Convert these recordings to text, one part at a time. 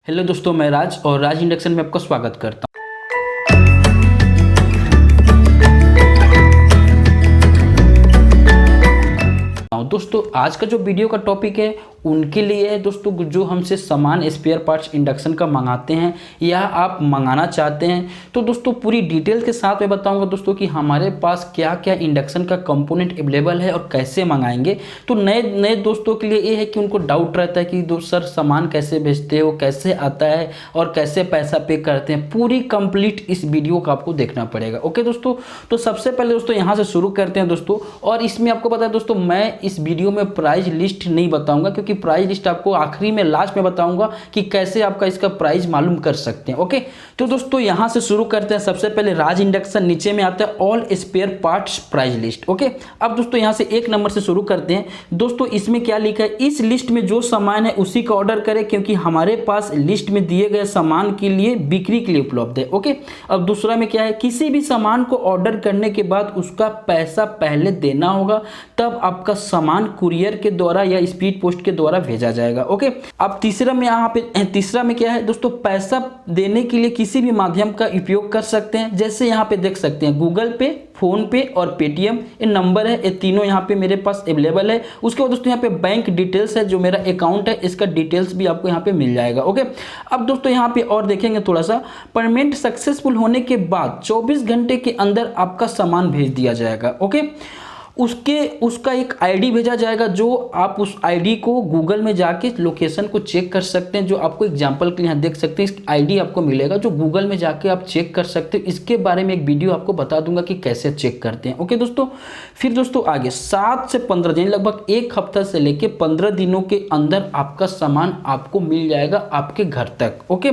Hello दोस्तों, मैं राज और राज इंडक्शन में आपका स्वागत करता हूं। दोस्तों आज का जो वीडियो का टॉपिक है उनके लिए है दोस्तों, जो हमसे सामान स्पेयर पार्ट्स इंडक्शन का मंगाते हैं या आप मंगाना चाहते हैं। तो दोस्तों पूरी डिटेल के साथ मैं बताऊंगा दोस्तों कि हमारे पास क्या क्या इंडक्शन का कंपोनेंट अवेलेबल है और कैसे मंगाएंगे। तो नए नए दोस्तों के लिए ये है कि उनको डाउट रहता है कि दोस्त सर सामान कैसे भेजते हो, कैसे आता है और कैसे पैसा पे करते हैं। पूरी कंप्लीट इस वीडियो का आपको देखना पड़ेगा। ओके दोस्तों, तो सबसे पहले दोस्तों यहाँ से शुरू करते हैं दोस्तों। और इसमें आपको पता है दोस्तों, मैं इस वीडियो में प्राइस लिस्ट नहीं बताऊंगा, क्योंकि प्राइस लिस्ट आपको आखिरी में लास्ट में बताऊंगा कि कैसे आपका इसका प्राइस मालूम कर सकते हैं। ओके, तो दोस्तों यहां से शुरू करते हैं। सबसे पहले राज इंडक्शन, नीचे में आता है all spare parts price list. Okay, अब दोस्तों यहां से एक नंबर से शुरू करते हैं। दोस्तों इसमें क्या लिखा है, इस लिस्ट में जो सामान है उसी का ऑर्डर करें, क्योंकि हमारे पास लिस्ट में दिए गए सामान के लिए बिक्री के लिए उपलब्ध है। ओके, अब दूसरा में क्या है, किसी भी सामान को ऑर्डर करने के बाद उसका पैसा पहले देना होगा, तब आपका सामान कुरियर के द्वारा या स्पीड पोस्ट के द्वारा भेजा जाएगा। ओके, अब तीसरा में क्या है दोस्तों, पैसा देने के लिए किसी भी माध्यम का उपयोग कर सकते हैं। जैसे यहाँ पे देख सकते हैं गूगल पे, फोन पे और पेटीएम, ये नंबर है, ये तीनों यहाँ पे मेरे पास अवेलेबल है। उसके बाद दोस्तों यहाँ पे बैंक डिटेल्स है, जो मेरा अकाउंट है इसका डिटेल्स भी आपको यहाँ पे मिल जाएगा। ओके, अब दोस्तों यहाँ पे और देखेंगे थोड़ा सा, पेमेंट सक्सेसफुल होने के बाद 24 घंटे के अंदर आपका सामान भेज दिया जाएगा। ओके, उसका एक आईडी भेजा जाएगा, जो आप उस आईडी को गूगल में जाके लोकेशन को चेक कर सकते हैं। जो आपको एग्जांपल के लिए यहाँ देख सकते हैं, इस आईडी आपको मिलेगा जो गूगल में जाके आप चेक कर सकते हैं। इसके बारे में एक वीडियो आपको बता दूंगा कि कैसे चेक करते हैं। ओके दोस्तों, फिर दोस्तों आगे 7 से 15 दिन, लगभग एक हफ्ता से लेके 15 दिनों के अंदर आपका सामान आपको मिल जाएगा आपके घर तक। ओके,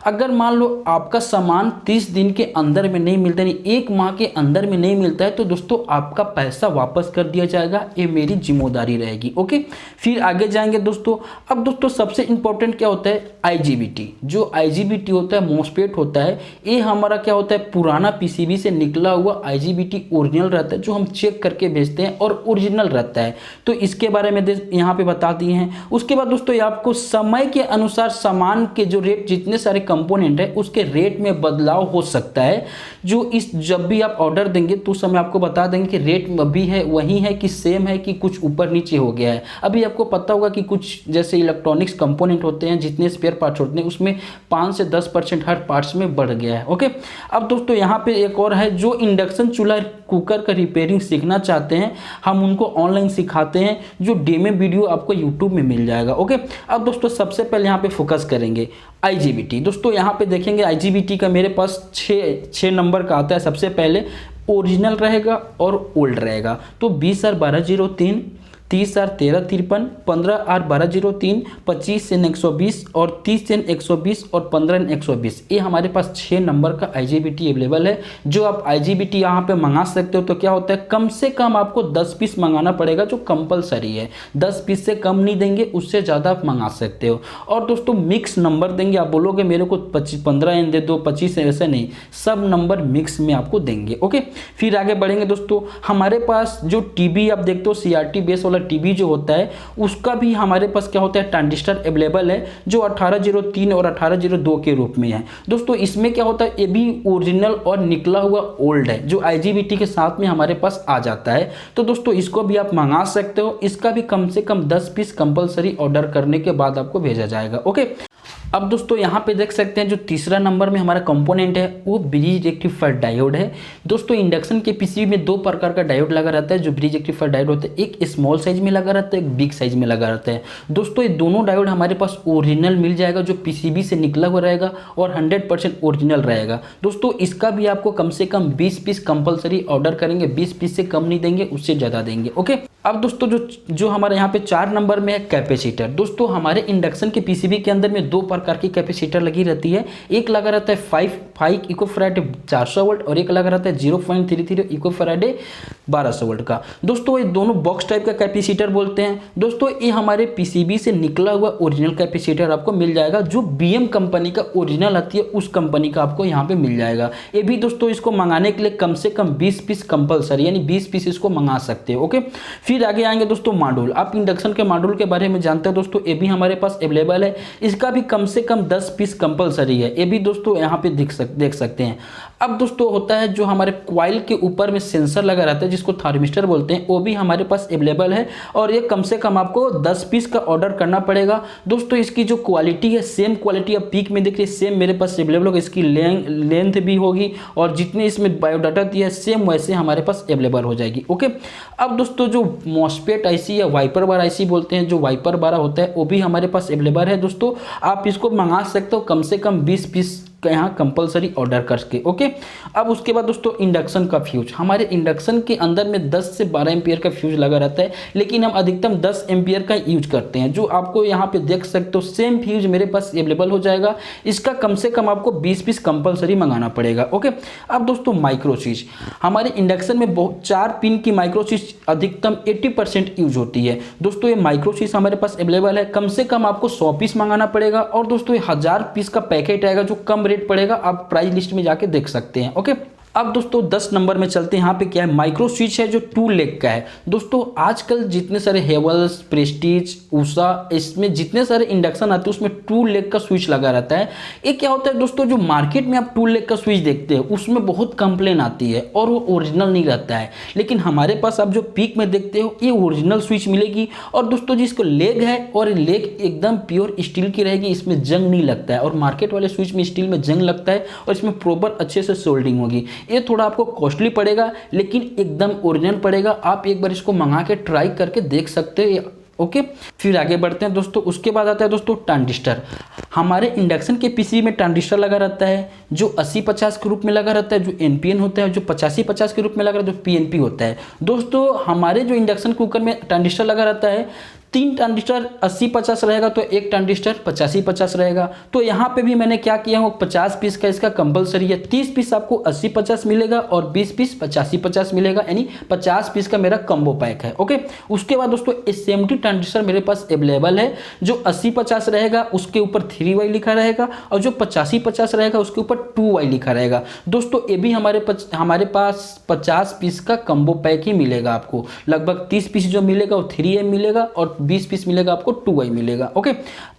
अगर मान लो आपका सामान 30 दिन के अंदर में नहीं मिलता, यानी एक माह के अंदर में नहीं मिलता है, तो दोस्तों आपका पैसा वापस कर दिया जाएगा, ये मेरी जिम्मेदारी रहेगी। ओके, फिर आगे जाएंगे दोस्तों। अब दोस्तों सबसे इंपॉर्टेंट क्या होता है, आईजीबीटी। जो आईजीबीटी होता है, मोस्पेट होता है, ये हमारा क्या होता है, पुराना पीसीबी से निकला हुआ आईजीबीटी ओरिजिनल रहता है, जो हम चेक करके भेजते हैं और ओरिजिनल रहता है। तो इसके बारे में यहाँ पे बता दिए हैं। उसके बाद दोस्तों आपको समय के अनुसार सामान के जो रेट, जितने सारे कंपोनेंट है उसके रेट में बदलाव हो सकता है। जो जब भी आप ऑर्डर देंगे तो उस समय आपको बता देंगे कि रेट अभी है वही है कि सेम है कि कुछ ऊपर नीचे हो गया है। अभी आपको पता होगा कि कुछ जैसे इलेक्ट्रॉनिक्स कंपोनेंट होते हैं, जितने स्पेयर पार्ट्स होते हैं उसमें 5 से 10% हर पार्ट्स में बढ़ गया है। ओके, अब दोस्तों यहाँ पे एक और है, जो इंडक्शन चूल्हा कुकर का रिपेयरिंग सीखना चाहते हैं, हम उनको ऑनलाइन सिखाते हैं, जो डेमो वीडियो आपको यूट्यूब में मिल जाएगा। ओके, अब दोस्तों सबसे पहले यहाँ पे फोकस करेंगे आईजीबीटी। दोस्तों यहाँ पे देखेंगे आईजीबीटी का मेरे पास 6 नंबर का आता है। सबसे पहले ओरिजिनल रहेगा और ओल्ड रहेगा। तो 20R1203, 30R1353, 15R1203, 25N120 और 30N120 और 15N120, ये हमारे पास 6 नंबर का आईजीबीटी अवेलेबल है, जो आप आईजीबीटी यहाँ पे मंगा सकते हो। तो क्या होता है, कम से कम आपको 10 पीस मंगाना पड़ेगा, जो कंपलसरी है। 10 पीस से कम नहीं देंगे, उससे ज़्यादा आप मंगा सकते हो। और दोस्तों मिक्स नंबर देंगे, आप बोलोगे मेरे को 15N दे दो, 25, ऐसे नहीं, सब नंबर मिक्स में आपको देंगे। ओके, फिर आगे बढ़ेंगे दोस्तों। हमारे पास जो टीवी आप देखते हो, सीआरटी बेस वाला टीवी जो होता है, उसका भी हमारे पास क्या होता है, ट्रांजिस्टर अवेलेबल है, जो 1803 और 1802 के रूप में है। दोस्तों इसमें क्या होता है, ये भी ओरिजिनल और निकला हुआ ओल्ड है, जो आईजीबीटी के साथ में हमारे पास आ जाता है। तो दोस्तों इसको भी आप मंगा सकते हो। इसका भी कम से कम 10 पीस कंपलसरी ऑर्डर करने के बाद आपको भेजा जाएगा। ओके, अब दोस्तों यहाँ पे देख सकते हैं जो तीसरा नंबर में हमारा कंपोनेंट है वो ब्रिज रेक्टिफायर डायोड है। दोस्तों इंडक्शन के पीसीबी में 2 प्रकार का डायोड लगा रहता है, जो ब्रिज रेक्टिफायर डायोड होता है। एक स्मॉल साइज में लगा रहता है, एक बिग साइज में लगा रहता है। दोस्तों ये दोनों डायोड हमारे पास ओरिजिनल मिल जाएगा, जो पीसीबी से निकला हुआ रहेगा और 100% ओरिजिनल रहेगा। दोस्तों इसका भी आपको कम से कम 20 पीस कंपलसरी ऑर्डर करेंगे, 20 पीस से कम नहीं देंगे, उससे ज़्यादा देंगे। ओके, अब दोस्तों जो हमारे यहाँ पे 4 नंबर में है कैपेसिटर। दोस्तों हमारे इंडक्शन के पीसीबी के अंदर में 2 प्रकार की कैपेसिटर लगी रहती है। एक लगा रहता है 5 इकोफैराड 400 वोल्ट और एक लगा रहता है 0.33 इकोफैराड 1200 वोल्ट का। दोस्तों ये दोनों बॉक्स टाइप का कैपेसिटर बोलते हैं। दोस्तों ये हमारे पीसीबी से निकला हुआ ओरिजिनल कैपेसिटर आपको मिल जाएगा, जो बीएम कंपनी का ओरिजिनल आती है, उस कंपनी का आपको यहाँ पे मिल जाएगा। ये भी दोस्तों इसको मंगाने के लिए कम से कम 20 पीस कंपलसरी, यानी 20 पीस इसको मंगा सकते हो। ओके, फिर आगे आएंगे दोस्तों मॉड्यूल। आप इंडक्शन के मॉड्यूल के बारे में जानते हो दोस्तों, ये भी हमारे पास अवेलेबल है। इसका भी कम से कम 10 पीस कंपलसरी है, ये भी दोस्तों यहाँ पे देख सकते हैं। अब दोस्तों होता है जो हमारे कॉइल के ऊपर में सेंसर लगा रहता है जिसको थार्मिस्टर बोलते हैं, वो भी हमारे पास अवेलेबल है और ये कम से कम आपको 10 पीस का ऑर्डर करना पड़ेगा। दोस्तों इसकी जो क्वालिटी है सेम क्वालिटी आप पीक में देख रहे हैं सेम मेरे पास अवेलेबल होगा, इसकी लेंथ भी होगी और जितने इसमें बायोडाटा दिया है सेम वैसे हमारे पास अवेलेबल हो जाएगी। ओके, अब दोस्तों जो मॉसफेट आईसी या वाइपर बार आईसी बोलते हैं, जो वाइपर बार होता है वो भी हमारे पास अवेलेबल है दोस्तों, आप इसको मंगा सकते हो कम से कम 20 पीस का यहाँ कंपलसरी ऑर्डर करके। ओके, अब उसके बाद दोस्तों इंडक्शन का फ्यूज, हमारे इंडक्शन के अंदर में 10 से 12 एम्पियर का फ्यूज लगा रहता है, लेकिन हम अधिकतम 10 एम्पियर का यूज करते हैं, जो आपको यहाँ पे देख सकते हो सेम फ्यूज मेरे पास अवेलेबल हो जाएगा। इसका कम से कम आपको 20 पीस कंपलसरी मंगाना पड़ेगा। ओके, अब दोस्तों माइक्रो स्विच, हमारे इंडक्शन में 4 पिन की माइक्रो स्विच अधिकतम 80% यूज होती है। दोस्तों ये माइक्रो स्विच हमारे पास अवेलेबल है, कम से कम आपको 100 पीस मंगाना पड़ेगा और दोस्तों ये 1000 पीस का पैकेट आएगा जो कम रेट पड़ेगा, आप प्राइस लिस्ट में जाके देख सकते हैं। ओके, अब दोस्तों 10 नंबर में चलते हैं। यहाँ पे क्या है, माइक्रो स्विच है जो 2 लेग का है। दोस्तों आजकल जितने सारे हेवल्स, प्रेस्टीज, उषा, इसमें जितने सारे इंडक्शन आते हैं उसमें 2 लेग का स्विच लगा रहता है। ये क्या होता है दोस्तों, जो मार्केट में आप 2 लेग का स्विच देखते हैं उसमें बहुत कंप्लेन आती है और वो ओरिजिनल नहीं रहता है, लेकिन हमारे पास आप जो पीक में देखते हो ये ओरिजिनल स्विच मिलेगी। और दोस्तों जिसको लेग है और लेग एकदम प्योर स्टील की रहेगी, इसमें जंग नहीं लगता है, और मार्केट वाले स्विच में स्टील में जंग लगता है और इसमें प्रॉपर अच्छे से सोल्डिंग होगी। ये थोड़ा आपको कॉस्टली पड़ेगा लेकिन एकदम ओरिजिनल पड़ेगा, आप एक बार इसको मंगा के ट्राई करके देख सकते हैं। ओके, फिर आगे बढ़ते हैं दोस्तों। उसके बाद आता है दोस्तों ट्रांजिस्टर, हमारे इंडक्शन के पीसी में ट्रांजिस्टर लगा रहता है जो 80-50 के रूप में लगा रहता है, जो एनपीएन होता है, जो 85-50 के रूप में लगा रहता है, जो पीएनपी होता है। दोस्तों हमारे जो इंडक्शन कुकर में ट्रांजिस्टर लगा रहता है, 3 ट्रांजिस्टर 80-50 रहेगा तो एक ट्रांजिस्टर 85-50 रहेगा। तो यहाँ पे भी मैंने क्या किया हूँ, 50 पीस का इसका कंपलसरी है, 30 पीस आपको 80-50 मिलेगा और 20 पीस 85-50 मिलेगा, यानी 50 पीस का मेरा कम्बो पैक है। ओके, उसके बाद दोस्तों SMT ट्रांजिस्टर मेरे पास अवेलेबल है, जो 80-50 रहेगा उसके ऊपर 3Y लिखा रहेगा और जो 85-50 रहेगा उसके ऊपर 2Y लिखा रहेगा। दोस्तों ये भी हमारे पास 50 पीस का कम्बो पैक ही मिलेगा आपको, लगभग 30 पीस जो मिलेगा वो 3M मिलेगा और 20 पीस मिलेगा आपको 2Y मिलेगा। ओके,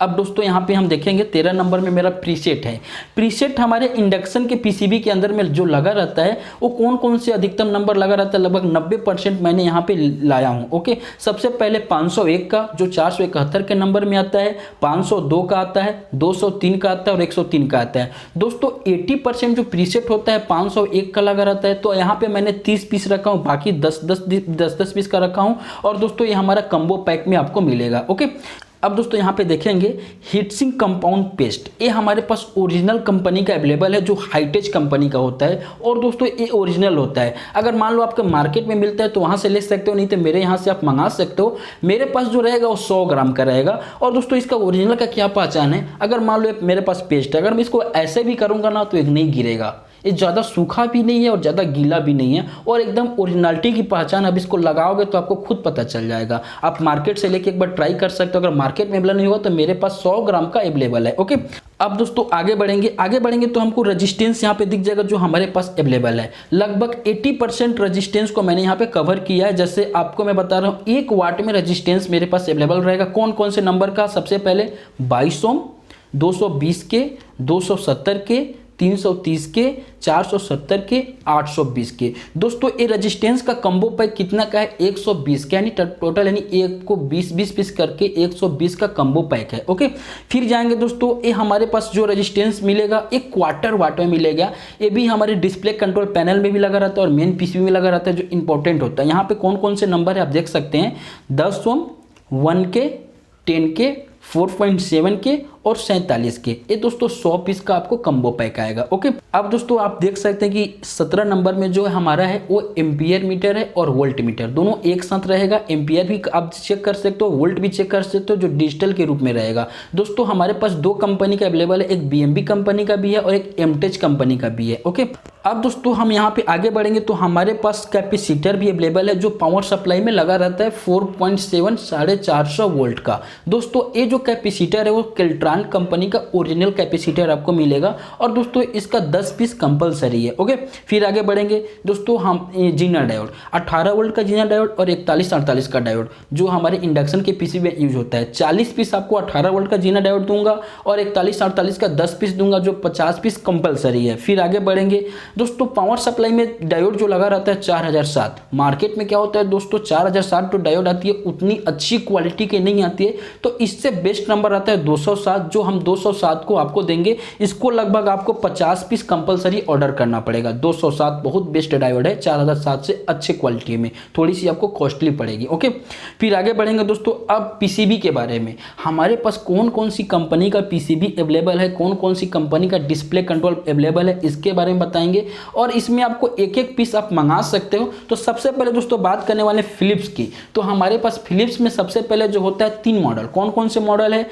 अब दोस्तों यहाँ पे हम देखेंगे 13 नंबर में मेरा प्रीसेट है। प्रीसेट हमारे इंडक्शन के पीसीबी के अंदर में जो लगा रहता है वो कौन कौन से अधिकतम नंबर लगा रहता है, लगभग 90% मैंने यहाँ पे लाया हूँ। ओके, सबसे पहले 501 का जो 471 के नंबर में आता है, 502 का आता है, 203 का आता है और 103 का आता है। दोस्तों 80% जो प्रीसेट होता है 501 का लगा रहता है, तो यहाँ पे मैंने 30 पीस रखा हूँ, बाकी 10 पीस का रखा हूँ और दोस्तों ये हमारा कम्बो पैक में आपको मिलेगा। ओके, अब दोस्तों यहाँ पे देखेंगे हीटसिंक कंपाउंड पेस्ट, ये हमारे पास ओरिजिनल कंपनी का अवेलेबल है जो हाईटेज कंपनी का होता है और दोस्तों ये ओरिजिनल होता है। अगर मान लो आपके मार्केट में मिलता है तो वहाँ से ले सकते हो, नहीं तो मेरे यहाँ से आप मंगा सकते हो। मेरे पास जो रहेगा वो 100 ग्राम का रहेगा और दोस्तों इसका ओरिजिनल का क्या पहचान है, अगर मान लो मेरे पास पेस्ट है, अगर मैं इसको ऐसे भी करूँगा ना तो एक नहीं गिरेगा, ये ज़्यादा सूखा भी नहीं है और ज़्यादा गीला भी नहीं है और एकदम ओरिजिनलिटी की पहचान। अब इसको लगाओगे तो आपको खुद पता चल जाएगा। आप मार्केट से लेके एक बार ट्राई कर सकते हो, अगर मार्केट में अवेलेबल नहीं हुआ तो मेरे पास 100 ग्राम का अवेलेबल है। ओके, अब दोस्तों आगे बढ़ेंगे तो हमको रेजिस्टेंस यहाँ पे दिख जाएगा जो हमारे पास अवेलेबल है। लगभग 80% रेजिस्टेंस को मैंने यहाँ पे कवर किया है। जैसे आपको मैं बता रहा हूँ 1 वाट में रेजिस्टेंस मेरे पास अवेलेबल रहेगा। कौन कौन से नंबर का, सबसे पहले 22 ओम, 220 के, 270 के, 330 के, 470 के, 820 के। दोस्तों ये रेजिस्टेंस का कम्बो पैक कितना का है, 120 का, यानी टोटल यानी एक को 20 पीस करके 120 का कम्बो पैक है। ओके, फिर जाएंगे दोस्तों, ये हमारे पास जो रेजिस्टेंस मिलेगा एक क्वार्टर वाट में मिलेगा। ये भी हमारे डिस्प्ले कंट्रोल पैनल में भी लगा रहता है और मेन पीसीबी में लगा रहता है, जो इंपॉर्टेंट होता है। यहाँ पे कौन कौन से नंबर है आप देख सकते हैं, 10 ओम, 1 के, 10 के, 4.7 के और 47 के। ये दोस्तों 100 पीस का आपको कम्बो पैक आएगा। ओके, अब दोस्तों आप देख सकते हैं कि 17 नंबर में जो हमारा है वो एम्पियर मीटर है और वोल्ट मीटर, दोनों एक साथ रहेगा। एम्पियर भी आप चेक कर सकते हो, वोल्ट भी चेक कर सकते हो, जो डिजिटल के रूप में रहेगा। दोस्तों हमारे पास 2 कंपनी का अवेलेबल है, एक BMB कंपनी का भी है और एक एमटेच कंपनी का भी है। ओके, अब दोस्तों हम यहाँ पे आगे बढ़ेंगे तो हमारे पास कैपेसिटर भी अवेलेबल है जो पावर सप्लाई में लगा रहता है 4.7 450 वोल्ट का। दोस्तों ये जो कैपेसिटर है वो केल्ट्रॉन ब्रांड कंपनी का ओरिजिनल कैपेसिटर आपको मिलेगा और दोस्तों इसका 10 पीस कंपलसरी है। ओके, फिर आगे बढ़ेंगे दोस्तों। हम जीनर डायोड 18 वोल्ट का जीनर डायोड और 4148 का डायोड जो हमारे इंडक्शन के पीसीबी में यूज होता है, 40 पीस आपको 18 वोल्ट का जीनर डायोड दूंगा और 4148 का 10 पीस दूंगा जो 50 पीस कंपलसरी है। फिर आगे बढ़ेंगे दोस्तों। पावर सप्लाई में डायोड जो लगा रहता है 4007, मार्केट में क्या होता है दोस्तों 4007 जो डायोड आती है उतनी अच्छी क्वालिटी की नहीं आती है, तो इससे बेस्ट नंबर आता है 207 जो हम 207 को आपको देंगे। इसको लगभग आपको 50 पीस कंपलसरी ऑर्डर करना पड़ेगा। 207 बहुत बेस्ट डायोड है, 4007 से अच्छे क्वालिटी में, थोड़ी सी आपको कॉस्टली पड़ेगी। ओके, फिर आगे बढ़ेंगे दोस्तों। अब पीसीबी के बारे में, हमारे पास कौन कौन सी कंपनी का पीसीबी अवेलेबल है, कौन कौन सी कंपनी का डिस्प्ले कंट्रोल अवेलेबल है, इसके बारे में बताएंगे और इसमें आपको एक एक पीस आप मंगा सकते हो। तो सबसे पहले दोस्तों बात करने वाले फिलिप्स की। तो हमारे पास फिलिप्स में सबसे पहले जो होता है 3 मॉडल, कौन कौन से मॉडल है,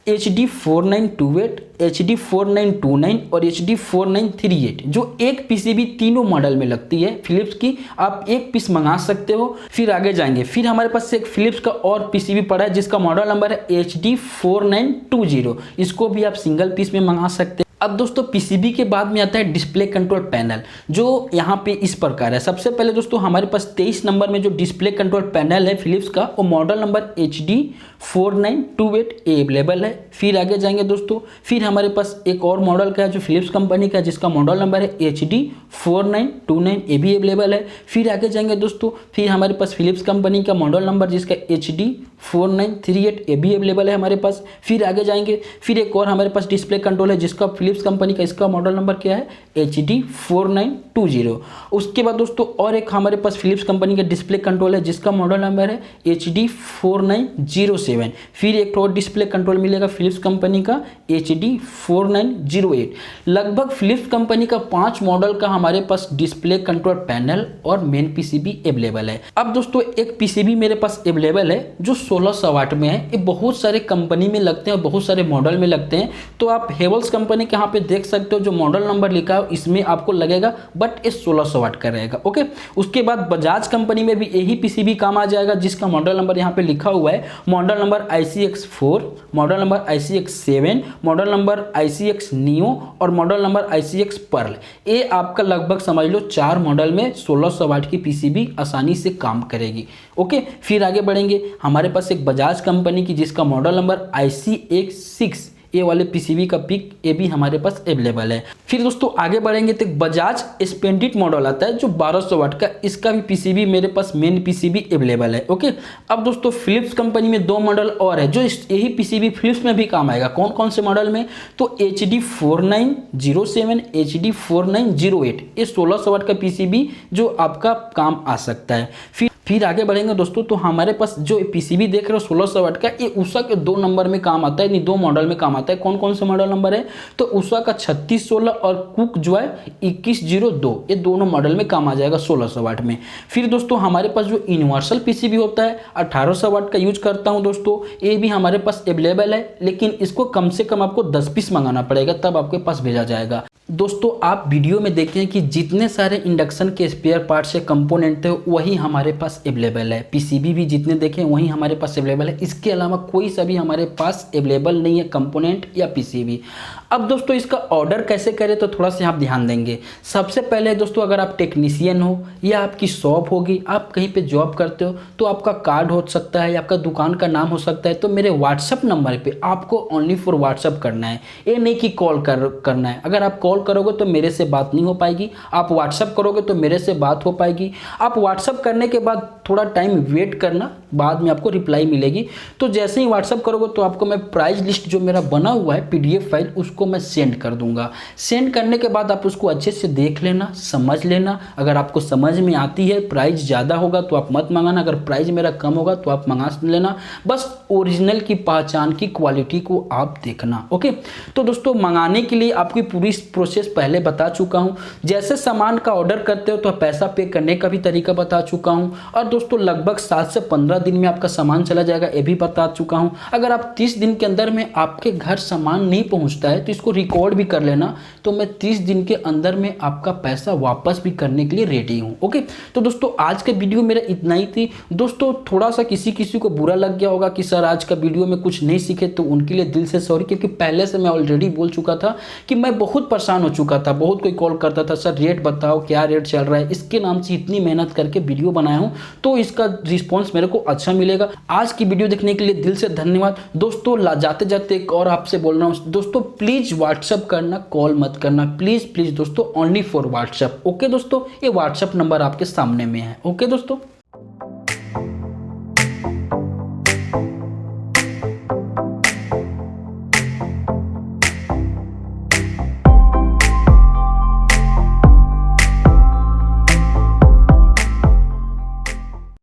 HD4928, HD4929 और HD4938, जो एक पीसीबी तीनों मॉडल में लगती है फिलिप्स की, आप एक पीस मंगा सकते हो। फिर आगे जाएंगे, फिर हमारे पास एक फिलिप्स का और पीसीबी पड़ा है जिसका मॉडल नंबर है HD4920, इसको भी आप सिंगल पीस में मंगा सकते हैं। अब दोस्तों पीसीबी के बाद में आता है डिस्प्ले कंट्रोल पैनल, जो यहाँ पे इस प्रकार है। सबसे पहले दोस्तों हमारे पास 23 नंबर में जो डिस्प्ले कंट्रोल पैनल है फिलिप्स का, वो मॉडल नंबर HD4928A अवेलेबल है। फिर आगे जाएंगे दोस्तों, फिर हमारे पास एक और मॉडल का है जो फिलिप्स कंपनी का, जिसका मॉडल नंबर है HD4929A भी अवेलेबल है। फिर आगे जाएंगे दोस्तों, फिर हमारे पास फिलिप्स कंपनी का मॉडल नंबर जिसका HD4938A भी अवेलेबल है हमारे पास। फिर आगे जाएंगे, फिर एक और हमारे पास डिस्प्ले कंट्रोल है जिसका फिलिप्स कंपनी का, इसका मॉडल नंबर क्या है HD4920। उसके बाद दोस्तों और एक हमारे पास फिलिप्स कंपनी का डिस्प्ले कंट्रोल है जिसका मॉडल नंबर है HD4907। फिर एक और डिस्प्ले कंट्रोल मिलेगा फिलिप्स कंपनी का HD4908। लगभग फिलिप्स कंपनी का 5 मॉडल का हमारे पास डिस्प्ले कंट्रोल पैनल और मेन पीसीबी अवेलेबल है। अब दोस्तों एक पीसीबी मेरे पास अवेलेबल है जो 1600 वाट में है। ये बहुत सारे कंपनी में लगते हैं और बहुत सारे मॉडल में लगते हैं, तो आप हेवल्स कंपनी के यहाँ पे देख सकते हो जो मॉडल नंबर लिखा है इसमें आपको लगेगा, बट ये 1600 वाट का रहेगा। ओके, उसके बाद बजाज कंपनी में भी यही पीसीबी काम आ जाएगा जिसका मॉडल नंबर यहाँ पे लिखा हुआ है, model number ICX4, model number ICX7, model number ICX neo और मॉडल नंबर ICX पर्ल। ये आपका लगभग समझ लो 4 मॉडल में 1600 वाट की पीसीबी आसानी से काम करेगी। ओके, फिर आगे बढ़ेंगे, हमारे पास एक बजाज कंपनी की जिसका मॉडल नंबर ICX6, ये वाले पीसीबी का पिक ये भी हमारे पास अवेलेबल है। फिर दोस्तों आगे बढ़ेंगे तो बजाज स्प्लेंडिड मॉडल आता है जो 1200 वाट का, इसका भी पीसीबी मेरे पास मेन पीसीबी अवेलेबल है। ओके, अब दोस्तों फिलिप्स कंपनी में 2 मॉडल और है जो यही पीसीबी फिलिप्स में भी काम आएगा। कौन कौन से मॉडल में, तो HD4907, HD4908, ये 1600 वाट का पीसीबी जो आपका काम आ सकता है। फिर आगे बढ़ेंगे दोस्तों, तो हमारे पास जो पीसीबी देख रहे हो 1600 वाट का, ये उषा के 2 नंबर में काम आता है, यानी 2 मॉडल में काम आता है। कौन कौन से मॉडल नंबर है, तो उषा का 3616 और कुक जो है 2102, ये दोनों मॉडल में काम आ जाएगा 1600 वाट में। फिर दोस्तों हमारे पास जो यूनिवर्सल पीसीबी होता है 1800 वाट का यूज करता हूँ दोस्तों, ये भी हमारे पास अवेलेबल है, लेकिन इसको कम से कम आपको 10 पीस मंगाना पड़ेगा तब आपके पास भेजा जाएगा। दोस्तों आप वीडियो में देखें कि जितने सारे इंडक्शन के स्पेयर पार्ट्स या कंपोनेंट थे वही हमारे पास अवेलेबल है, पीसीबी भी जितने देखें वही हमारे पास अवेलेबल है। इसके अलावा कोई सा भी हमारे पास अवेलेबल नहीं है कंपोनेंट या पीसीबी। अब दोस्तों इसका ऑर्डर कैसे करें तो थोड़ा सा आप ध्यान देंगे। सबसे पहले दोस्तों अगर आप टेक्नीशियन हो या आपकी शॉप होगी, आप कहीं पे जॉब करते हो, तो आपका कार्ड हो सकता है या आपका दुकान का नाम हो सकता है, तो मेरे व्हाट्सअप नंबर पे आपको ओनली फॉर व्हाट्सअप करना है, ये नहीं कि कॉल करना है। अगर आप कॉल करोगे तो मेरे से बात नहीं हो पाएगी, आप व्हाट्सअप करोगे तो मेरे से बात हो पाएगी। आप व्हाट्सअप करने के बाद थोड़ा टाइम वेट करना, बाद में आपको रिप्लाई मिलेगी। तो जैसे ही व्हाट्सअप करोगे तो आपको मैं प्राइस लिस्ट जो मेरा बना हुआ है PDF फाइल, उसको मैं सेंड कर दूंगा। सेंड करने के बाद आप उसको अच्छे से देख लेना, समझ लेना। अगर आपको समझ में आती है, प्राइस ज़्यादा होगा तो आप मत मंगाना, अगर प्राइस मेरा कम होगा तो आप मंगा लेना। बस ओरिजिनल की पहचान की क्वालिटी को आप देखना। ओके, तो दोस्तों मंगाने के लिए आपकी पूरी प्रोसेस पहले बता चुका हूँ। जैसे सामान का ऑर्डर करते हो तो पैसा पे करने का भी तरीका बता चुका हूँ। और दोस्तों लगभग 7 से 15 दिन में आपका सामान चला जाएगा, ये भी बता चुका हूँ। अगर आप 30 दिन के अंदर में आपके घर सामान नहीं पहुँचता है तो इसको रिकॉर्ड भी कर लेना, तो मैं 30 दिन के अंदर में आपका पैसा वापस भी करने के लिए रेडी हूँ। ओके, तो दोस्तों आज का वीडियो मेरा इतना ही थी। दोस्तों थोड़ा सा किसी को बुरा लग गया होगा कि सर आज का वीडियो में कुछ नहीं सीखे, तो उनके लिए दिल से सॉरी, क्योंकि पहले से मैं ऑलरेडी बोल चुका था कि मैं बहुत परेशान हो चुका था। बहुत कोई कॉल करता था, सर रेट बताओ, क्या रेट चल रहा है। इसके नाम से इतनी मेहनत करके वीडियो बनाया हूँ तो इसका रिस्पॉन्स मेरे को अच्छा मिलेगा। आज की वीडियो देखने के लिए दिल से धन्यवाद। दोस्तों जाते जाते एक और आपसे बोल रहा हूँ, दोस्तों प्लीज व्हाट्सअप करना, कॉल मत करना, प्लीज दोस्तों, ओनली फॉर व्हाट्सअप। ओके दोस्तों, ये व्हाट्सअप नंबर आपके सामने में है। ओके दोस्तों।